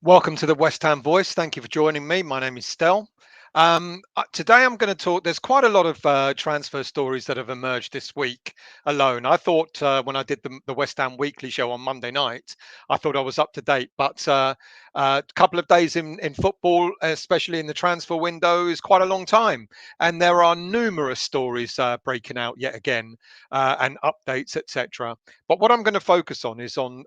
Welcome to the West Ham Voice. Thank you for joining me. My name is Stel. Today I'm going to talk. There's quite a lot of transfer stories that have emerged this week alone. I thought when I did the West Ham Weekly show on Monday night, I thought I was up to date. But a couple of days in football, especially in the transfer window, is quite a long time. And there are numerous stories breaking out yet again and updates, etc. But what I'm going to focus on is on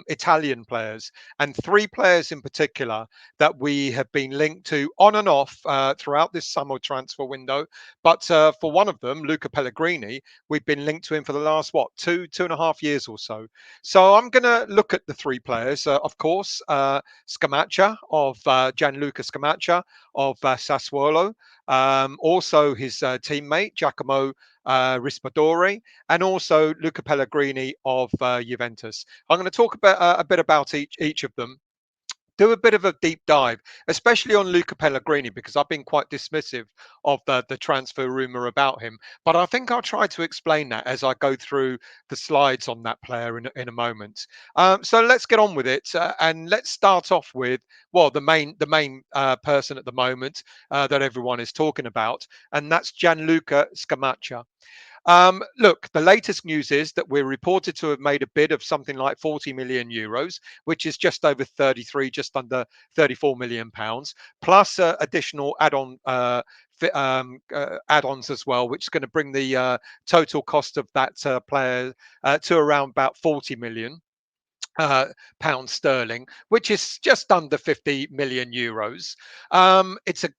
Italian players and three players in particular that we have been linked to on and off throughout this summer transfer window. But for one of them, Luca Pellegrini, we've been linked to him for the last, two and a half years or so. So I'm going to look at the three players. Of course, Scamacher of Gianluca Scamacca of Sassuolo, also his teammate, Giacomo Raspadori, and also Luca Pellegrini of Juventus. I'm going to talk about a bit about each of them, do a bit of a deep dive, especially on Luca Pellegrini, because I've been quite dismissive of the transfer rumor about him. But I think I'll try to explain that as I go through the slides on that player in a moment. So let's get on with it, and let's start off with the main person at the moment that everyone is talking about, and that's Gianluca Scamacca. Look, the latest news is that we're reported to have made a bid of something like 40 million euros, which is just over 33, just under 34 million pounds, plus additional add-ons as well, which is going to bring the total cost of that player to around about 40 million pounds sterling, which is just under 50 million euros.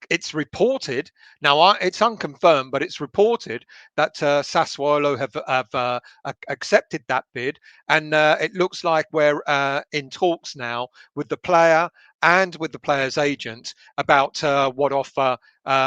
It's reported now. It's unconfirmed, but it's reported that Sassuolo have accepted that bid, and it looks like we're in talks now with the player and with the player's agent about what offer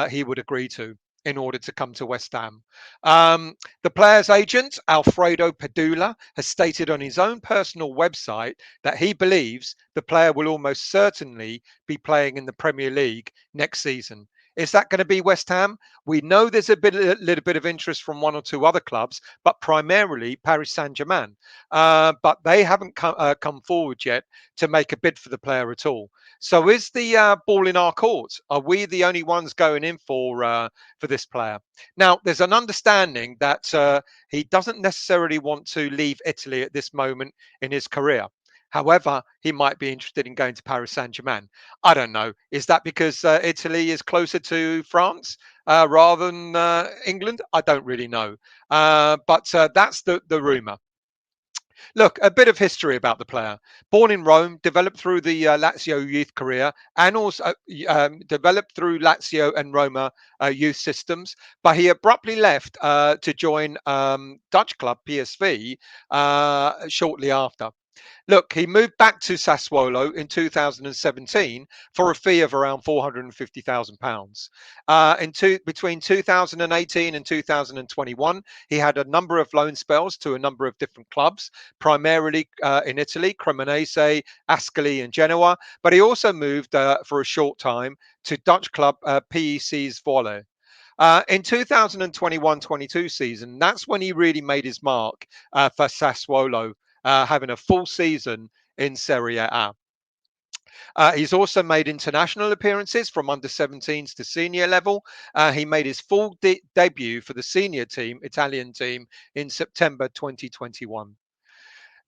he would agree to in order to come to West Ham. The player's agent, Alfredo Pedula, has stated on his own personal website that he believes the player will almost certainly be playing in the Premier League next season. Is that going to be West Ham? We know there's a little bit of interest from one or two other clubs, but primarily Paris Saint-Germain. But they haven't come forward yet to make a bid for the player at all. So is the ball in our court? Are we the only ones going in for this player? Now, there's an understanding that he doesn't necessarily want to leave Italy at this moment in his career. However, he might be interested in going to Paris Saint-Germain. I don't know. Is that because Italy is closer to France rather than England? I don't really know. But that's the rumour. Look, a bit of history about the player. Born in Rome, developed through the Lazio youth career, and also developed through Lazio and Roma youth systems. But he abruptly left to join Dutch club PSV shortly after. Look, he moved back to Sassuolo in 2017 for a fee of around £450,000. Between 2018 and 2021, he had a number of loan spells to a number of different clubs, primarily in Italy, Cremonese, Ascoli, and Genoa. But he also moved for a short time to Dutch club PEC's Zwolle. In 2021-22 season, that's when he really made his mark for Sassuolo, having a full season in Serie A. He's also made international appearances from under 17s to senior level. He made his full debut for the senior team, Italian team, in September 2021.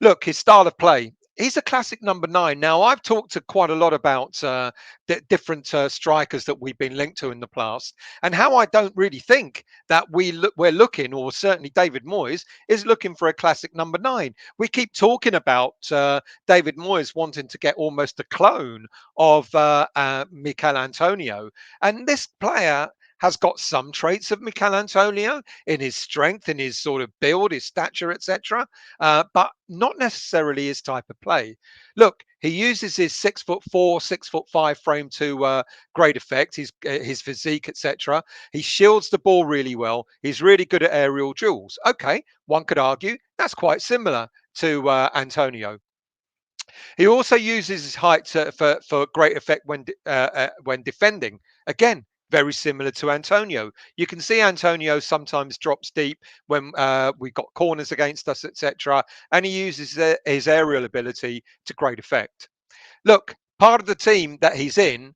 Look, his style of play. He's a classic number nine. Now, I've talked to quite a lot about different strikers that we've been linked to in the past, and how I don't really think that we're looking, or certainly David Moyes is looking for a classic number nine. We keep talking about David Moyes wanting to get almost a clone of Michail Antonio, and this player has got some traits of Michail Antonio in his strength, in his sort of build, his stature, etc., but not necessarily his type of play. Look, he uses his 6'4", 6'5" frame to great effect. His physique, etc. He shields the ball really well. He's really good at aerial duels. Okay, one could argue that's quite similar to Antonio. He also uses his height for great effect when defending. Again, very similar to Antonio. You can see Antonio sometimes drops deep when we've got corners against us, etc. And he uses his aerial ability to great effect. Look, Part of the team that he's in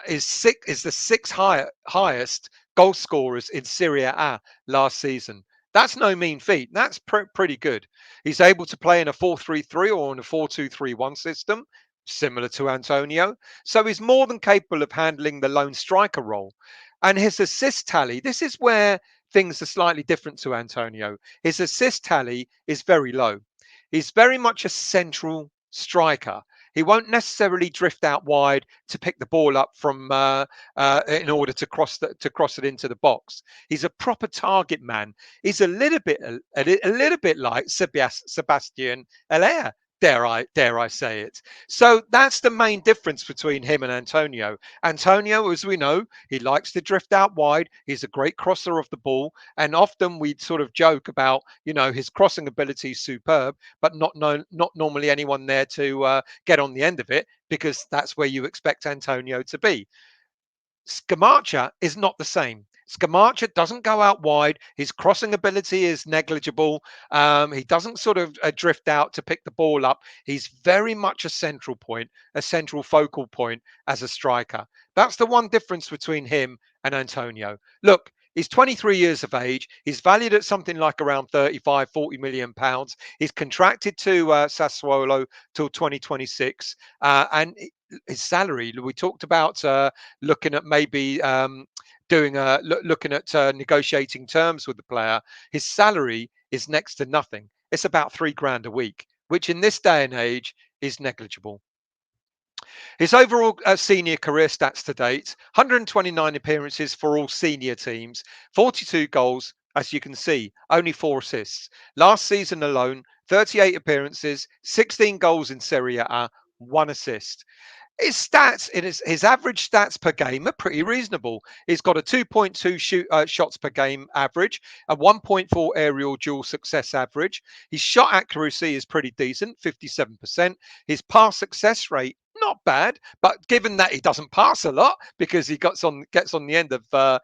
is the highest goal scorers in Serie A last season. That's no mean feat. That's pretty good. He's able to play in a 4-3-3 or in a 4-2-3-1 system, similar to Antonio. So he's more than capable of handling the lone striker role. And his assist tally, this is where things are slightly different to Antonio. His assist tally is very low. He's very much a central striker. He won't necessarily drift out wide to pick the ball up from in order to cross it into the box. He's a proper target man. He's a little bit a little bit like Sebastian Allaire. Dare I say it? So that's the main difference between him and Antonio. Antonio, as we know, he likes to drift out wide. He's a great crosser of the ball, and often we sort of joke about, his crossing ability is superb, but not normally anyone there to get on the end of it, because that's where you expect Antonio to be. Scamacher is not the same. Scamacher doesn't go out wide. His crossing ability is negligible. He doesn't sort of drift out to pick the ball up. He's very much a central point, a central focal point as a striker. That's the one difference between him and Antonio. Look, he's 23 years of age. He's valued at something like around 35, 40 million pounds. He's contracted to Sassuolo till 2026. And his salary, we talked about looking at maybe looking at negotiating terms with the player. His salary is next to nothing. It's about £3 grand a week, which in this day and age is negligible. His overall senior career stats to date: 129 appearances for all senior teams, 42 goals. As you can see, only 4 assists. Last season alone, 38 appearances, 16 goals in Serie A, 1 assist. His stats, his average stats per game are pretty reasonable. He's got a 2.2 shots per game average, a 1.4 aerial duel success average. His shot accuracy is pretty decent, 57%. His pass success rate, not bad, but given that he doesn't pass a lot because he gets on the end of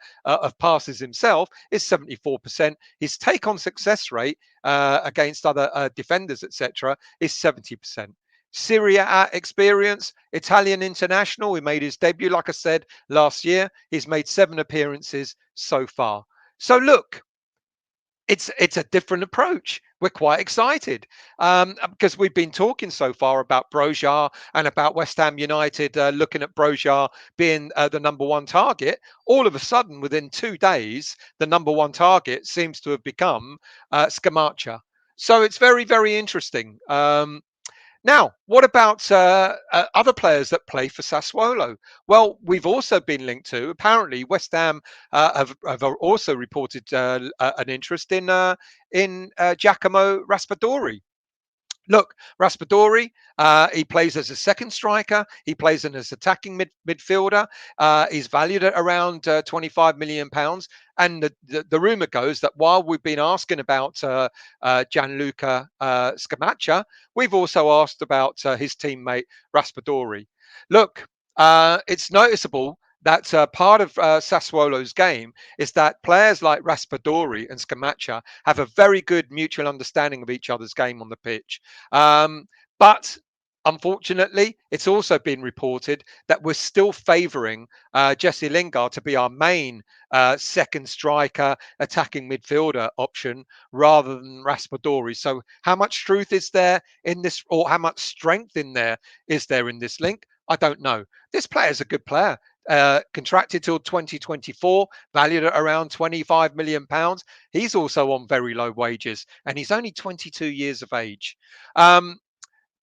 passes himself, is 74%. His take on success rate against other defenders, etc., is 70%. Serie A experience, Italian international. He made his debut, like I said, last year. He's made 7 appearances so far. So look, it's a different approach. We're quite excited because we've been talking so far about Broja and about West Ham United looking at Broja being the number 1 target. All of a sudden, within 2 days, the number 1 target seems to have become Scamacher. So it's very, very interesting. Now, what about other players that play for Sassuolo? Well, we've also been linked to. Apparently, West Ham have also reported an interest in Giacomo Raspadori. Look, Raspadori, he plays as a second striker. He plays as attacking midfielder. He's valued at around £25 million. And the rumor goes that while we've been asking about Gianluca Scamacca, we've also asked about his teammate Raspadori. Look, it's noticeable that part of Sassuolo's game is that players like Raspadori and Scamacher have a very good mutual understanding of each other's game on the pitch. But unfortunately, it's also been reported that we're still favouring Jesse Lingard to be our main second striker, attacking midfielder option rather than Raspadori. So how much truth is there in this, or how much strength is there in this link? I don't know. This player's a good player. Contracted till 2024, valued at around £25 million. He's also on very low wages, and he's only 22 years of age.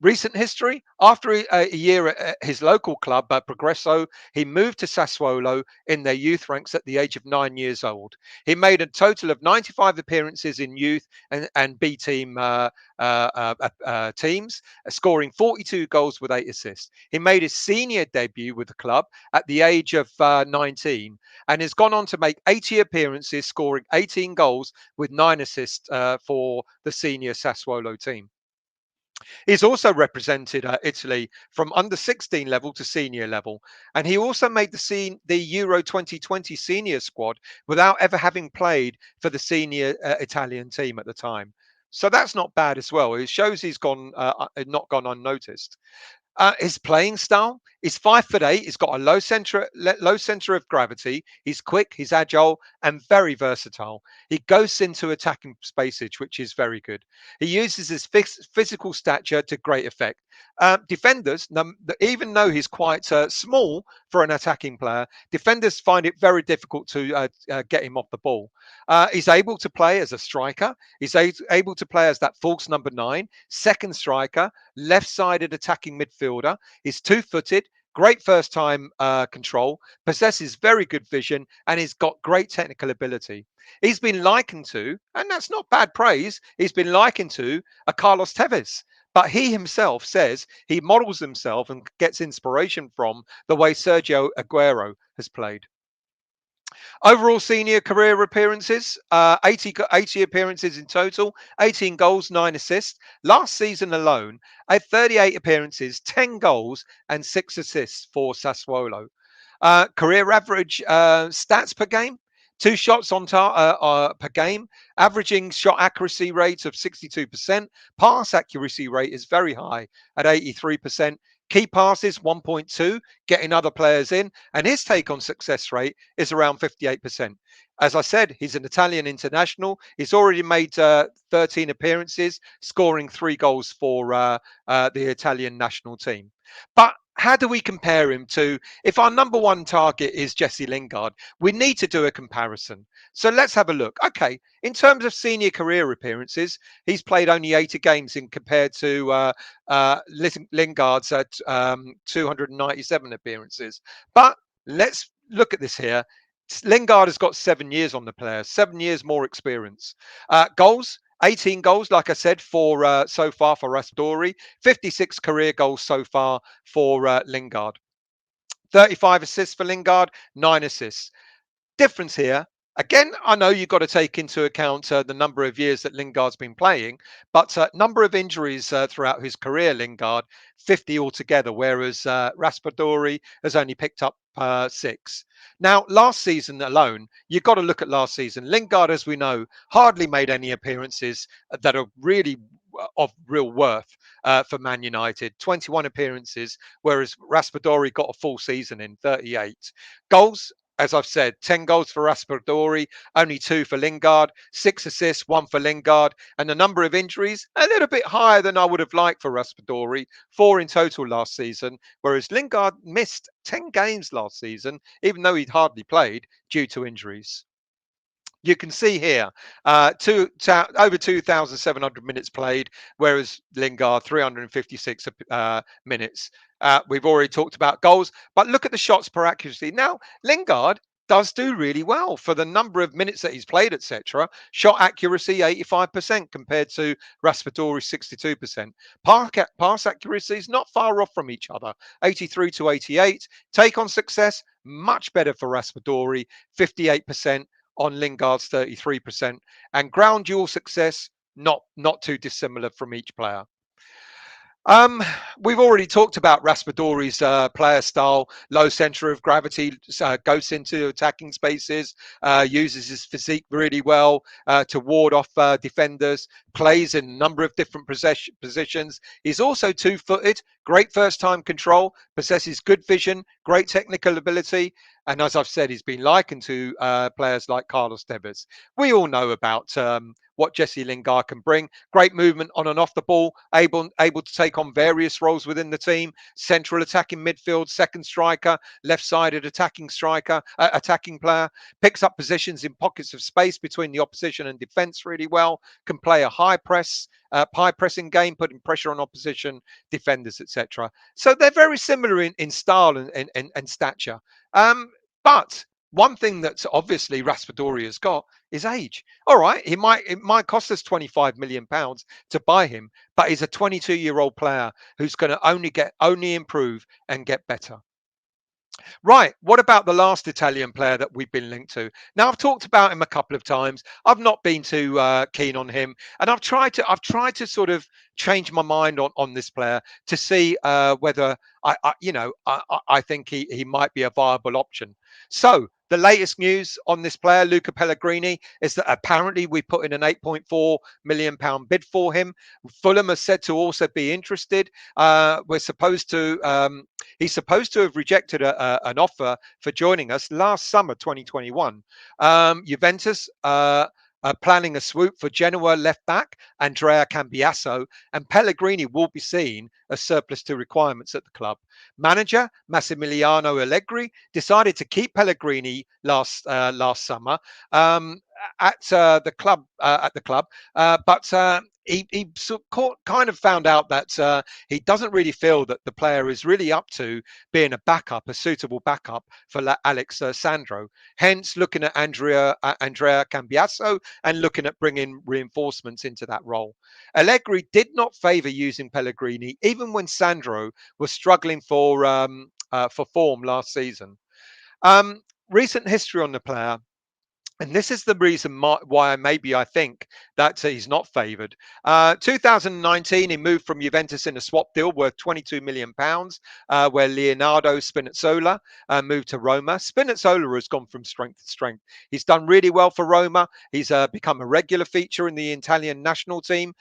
Recent history: after a year at his local club, Progresso, he moved to Sassuolo in their youth ranks at the age of 9 years old. He made a total of 95 appearances in youth and B team teams, scoring 42 goals with 8 assists. He made his senior debut with the club at the age of 19 and has gone on to make 80 appearances, scoring 18 goals with 9 assists for the senior Sassuolo team. He's also represented Italy from under 16 level to senior level, and he also made the Euro 2020 senior squad without ever having played for the senior Italian team at the time. So that's not bad as well. It shows he's not gone unnoticed. His playing style, he's 5'8". He's got a low center of gravity. He's quick, he's agile, and very versatile. He goes into attacking spaces, which is very good. He uses his physical stature to great effect. Defenders, even though he's quite small for an attacking player, defenders find it very difficult to get him off the ball. He's able to play as a striker. He's able to play as that false number 9, second striker, left-sided attacking midfielder. He's two-footed, great first-time control, possesses very good vision, and he's got great technical ability. He's been likened to, and that's not bad praise, he's been likened to a Carlos Tevez. But he himself says he models himself and gets inspiration from the way Sergio Aguero has played. Overall senior career appearances, 80 appearances in total, 18 goals, 9 assists. Last season alone, 38 appearances, 10 goals, and 6 assists for Sassuolo. Career average stats per game. 2 shots on per game, averaging shot accuracy rate of 62%. Pass accuracy rate is very high at 83%. Key passes 1.2, getting other players in, and his take on success rate is around 58%. As I said, he's an Italian international. He's already made 13 appearances, scoring 3 goals for the Italian national team. But how do we compare him to, if our number one target is Jesse Lingard, we need to do a comparison. So let's have a look. Okay, in terms of senior career appearances, he's played only 80 games in compared to Lingard's 297 appearances. But let's look at this here. Lingard has got 7 years on the player, 7 years more experience. Goals, 18 goals, like I said, for so far for Raspadori, 56 career goals so far for Lingard, 35 assists for Lingard, 9 assists. Difference here. Again, I know you've got to take into account the number of years that Lingard's been playing, but number of injuries throughout his career, Lingard, 50 altogether, whereas Raspadori has only picked up 6. Now, last season alone, you've got to look at last season. Lingard, as we know, hardly made any appearances that are really of real worth for Man United. 21 appearances, whereas Raspadori got a full season in 38. Goals, as I've said, 10 goals for Raspadori, only 2 for Lingard, 6 assists, 1 for Lingard, and the number of injuries, a little bit higher than I would have liked for Raspadori, 4 in total last season, whereas Lingard missed 10 games last season, even though he'd hardly played due to injuries. You can see here, over 2,700 minutes played, whereas Lingard 356 minutes. We've already talked about goals, but look at the shots per accuracy. Now, Lingard does do really well for the number of minutes that he's played, etc. Shot accuracy 85% compared to Raspadori 62%. Pass accuracy is not far off from each other, 83 to 88. Take on success, much better for Raspadori, 58%. On Lingard's 33%, and ground duel success not too dissimilar from each player. We've already talked about Raspadori's player style, low center of gravity, goes into attacking spaces, uses his physique really well to ward off defenders, plays in a number of different positions. He's also two-footed, great first-time control, possesses good vision, great technical ability, and as I've said, he's been likened to players like Carlos Tevez. We all know about what Jesse Lingard can bring. Great movement on and off the ball, able to take on various roles within the team. Central attacking midfield, second striker, left-sided attacking striker, attacking player. Picks up positions in pockets of space between the opposition and defence really well. Can play a high pressing game, putting pressure on opposition defenders, etc. So they're very similar in style and stature. But one thing that's obviously Raspadori has got is age. All right, it might cost us £25 million to buy him, but he's a 22-year-old player who's going to only improve and get better. Right, what about the last Italian player that we've been linked to? Now, I've talked about him a couple of times. I've not been too keen on him, and I've tried to sort of change my mind on this player to see whether I think he might be a viable option. So the latest news on this player, Luca Pellegrini, is that apparently we put in an £8.4 million bid for him. Fulham are said to also be interested. We're supposed to. He's supposed to have rejected an offer for joining us last summer, 2021. Juventus. Planning a swoop for Genoa left back Andrea Cambiasso, and Pellegrini will be seen as surplus to requirements at the club. Manager Massimiliano Allegri decided to keep Pellegrini last summer at the club but he kind of found out that he doesn't really feel that the player is really up to being a backup, a suitable backup for Alex Sandro. Hence, looking at Andrea Cambiasso and looking at bringing reinforcements into that role. Allegri did not favour using Pellegrini, even when Sandro was struggling for form last season. Recent history on the player. And this is the reason why maybe I think that he's not favoured. 2019, he moved from Juventus in a swap deal worth £22 million, where Leonardo Spinazzola moved to Roma. Spinazzola has gone from strength to strength. He's done really well for Roma. He's become a regular feature in the Italian national team,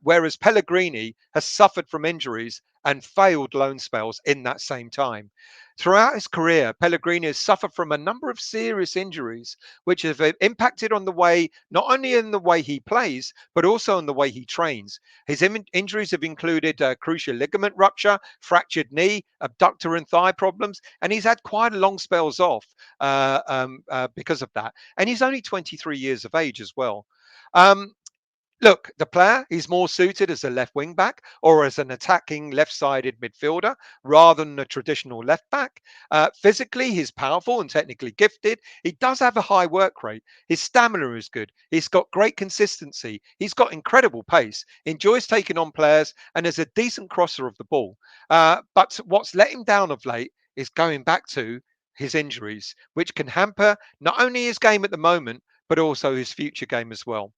whereas Pellegrini has suffered from injuries and failed loan spells in that same time. Throughout his career, Pellegrini has suffered from a number of serious injuries, which have impacted on the way, not only in the way he plays, but also in the way he trains. His injuries have included cruciate ligament rupture, fractured knee, abductor and thigh problems, and he's had quite long spells off because of that. And he's only 23 years of age as well. Look, the player, he's more suited as a left wing back or as an attacking left sided midfielder rather than a traditional left back. Physically, he's powerful and technically gifted. He does have a high work rate. His stamina is good. He's got great consistency. He's got incredible pace, enjoys taking on players, and is a decent crosser of the ball. But what's let him down of late is going back to his injuries, which can hamper not only his game at the moment, but also his future game as well.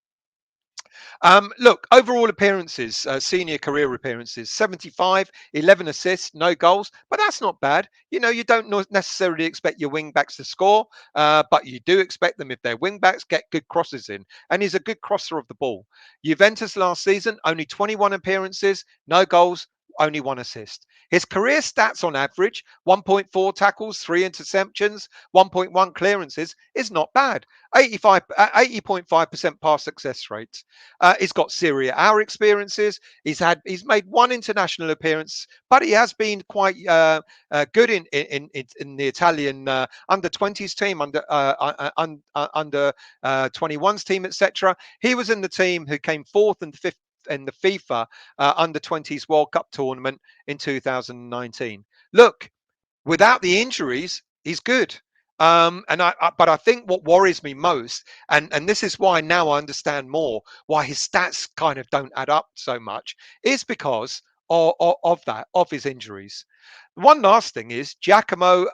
Look, overall appearances, senior career appearances, 75, 11 assists, no goals, but that's not bad. You know, you don't necessarily expect your wing backs to score, but you do expect them, if they're wing backs, get good crosses in. And he's a good crosser of the ball. Juventus last season, only 21 appearances, no goals, only one assist. His career stats on average, 1.4 tackles, 3 interceptions, 1.1 clearances, is not bad. 80.5% pass success rates. He's got Serie A experiences. He's made one international appearance, but he has been quite good in the Italian under 20s team, under 21s team, etc. He was in the team who came fourth and fifth in the FIFA under 20s World Cup tournament in 2019. Look, without the injuries, he's good. But I think what worries me most, and this is why now I understand more why his stats kind of don't add up so much, is because of his injuries. One last thing is Gianluca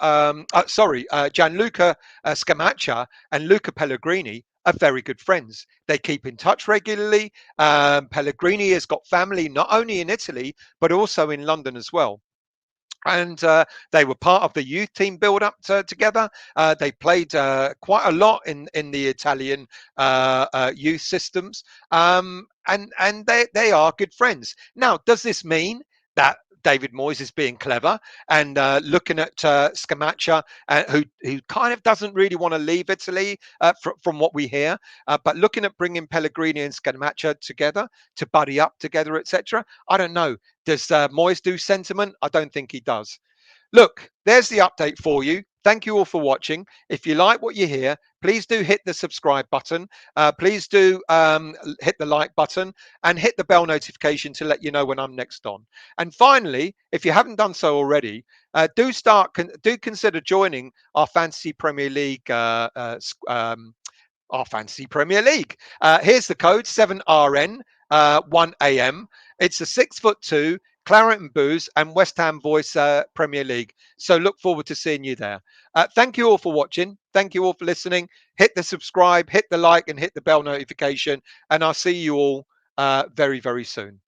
Scamacca and Luca Pellegrini are very good friends. They keep in touch regularly. Pellegrini has got family not only in Italy but also in London as well. And they were part of the youth team build up together. They played quite a lot in the Italian youth systems, and they are good friends. Now, does this mean that David Moyes is being clever and looking at Scamacher, who kind of doesn't really want to leave Italy from what we hear, but looking at bringing Pellegrini and Scamacher together to buddy up together, etc.? I don't know. Does Moyes do sentiment? I don't think he does. Look, there's the update for you. Thank you all for watching. If you like what you hear, please do hit the subscribe button. Please do hit the like button and hit the bell notification to let you know when I'm next on. And finally, if you haven't done so already, do consider joining our Fantasy Premier League our Fantasy Premier League. Here's the code 7RN 1AM. It's a 6'2" Claret and Booze and West Ham Voice Premier League. So look forward to seeing you there. Thank you all for watching. Thank you all for listening. Hit the subscribe, hit the like, and hit the bell notification. And I'll see you all very, very soon.